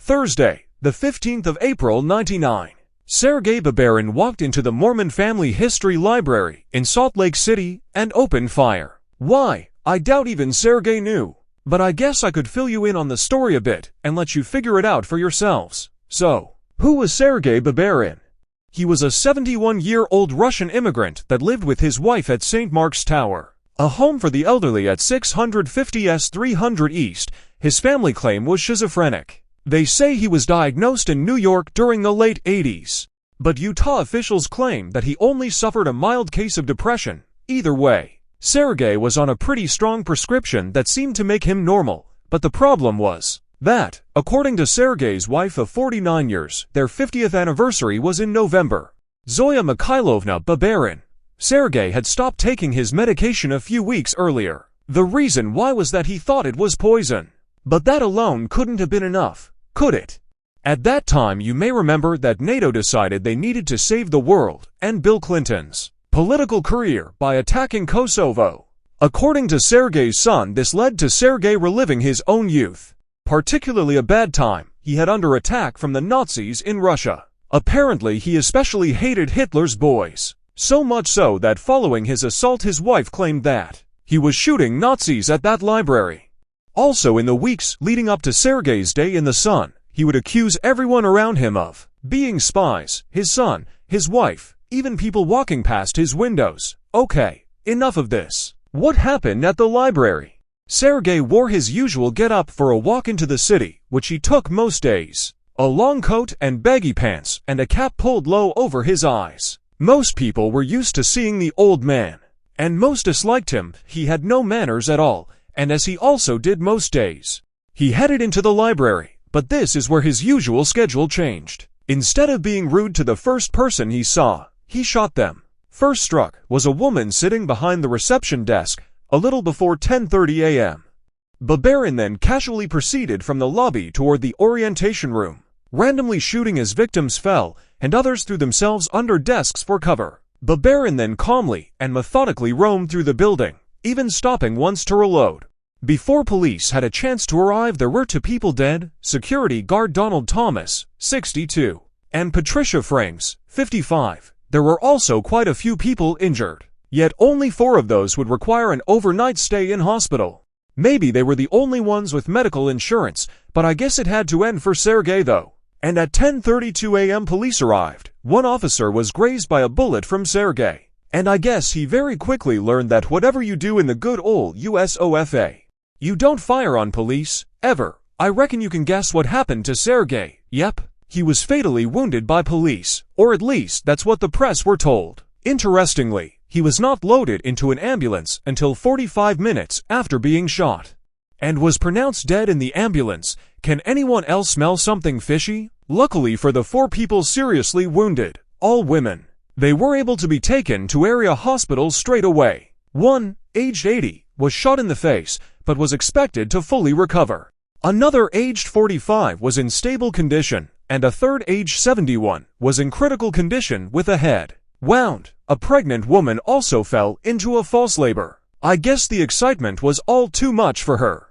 Thursday, the 15th of April 1999. Sergei Babarin walked into the Mormon Family History Library in Salt Lake City and opened fire. Why? I doubt even Sergei knew. But I guess I could fill you in on the story a bit and let you figure it out for yourselves. So, who was Sergei Babarin? He was a 71-year-old Russian immigrant that lived with his wife at St. Mark's Tower, a home for the elderly at 650 S 300 East. His family claim was schizophrenic. They say he was diagnosed in New York during the late 80s. But Utah officials claim that he only suffered a mild case of depression. Either way, Sergei was on a pretty strong prescription that seemed to make him normal. But the problem was that, according to Sergei's wife of 49 years, their 50th anniversary was in November. Zoya Mikhailovna Babarin. Sergei had stopped taking his medication a few weeks earlier. The reason why was that he thought it was poison. But that alone couldn't have been enough, could it? At that time, you may remember that NATO decided they needed to save the world and Bill Clinton's political career by attacking Kosovo. According to Sergei's son, this led to Sergei reliving his own youth, particularly a bad time he had under attack from the Nazis in Russia. Apparently, he especially hated Hitler's boys, so much so that following his assault, his wife claimed that he was shooting Nazis at that library. Also, in the weeks leading up to Sergei's day in the sun, he would accuse everyone around him of being spies, his son, his wife, even people walking past his windows. Okay, enough of this. What happened at the library? Sergei wore his usual get-up for a walk into the city, which he took most days. A long coat and baggy pants, and a cap pulled low over his eyes. Most people were used to seeing the old man, and most disliked him. He had no manners at all, and as he also did most days, he headed into the library. But this is where his usual schedule changed. Instead of being rude to the first person he saw, he shot them. First struck was a woman sitting behind the reception desk a little before 10:30 a.m. Babarin then casually proceeded from the lobby toward the orientation room, randomly shooting as victims fell and others threw themselves under desks for cover. Babarin then calmly and methodically roamed through the building, even stopping once to reload. Before police had a chance to arrive, there were 2 people dead: security guard Donald Thomas, 62, and Patricia Frames, 55. There were also quite a few people injured, yet only 4 of those would require an overnight stay in hospital. Maybe they were the only ones with medical insurance, but I guess it had to end for Sergei though. And at 10:32 a.m. police arrived. One officer was grazed by a bullet from Sergei. And I guess he very quickly learned that whatever you do in the good old USOFA, you don't fire on police, ever. I reckon you can guess what happened to Sergei. Yep, he was fatally wounded by police, or at least that's what the press were told. Interestingly, he was not loaded into an ambulance until 45 minutes after being shot, and was pronounced dead in the ambulance. Can anyone else smell something fishy? Luckily for the 4 people seriously wounded, all women, they were able to be taken to area hospitals straight away. One, aged 80, was shot in the face, but was expected to fully recover. Another, aged 45, was in stable condition, and a third, aged 71, was in critical condition with a head wound. A pregnant woman also fell into a false labor. I guess the excitement was all too much for her.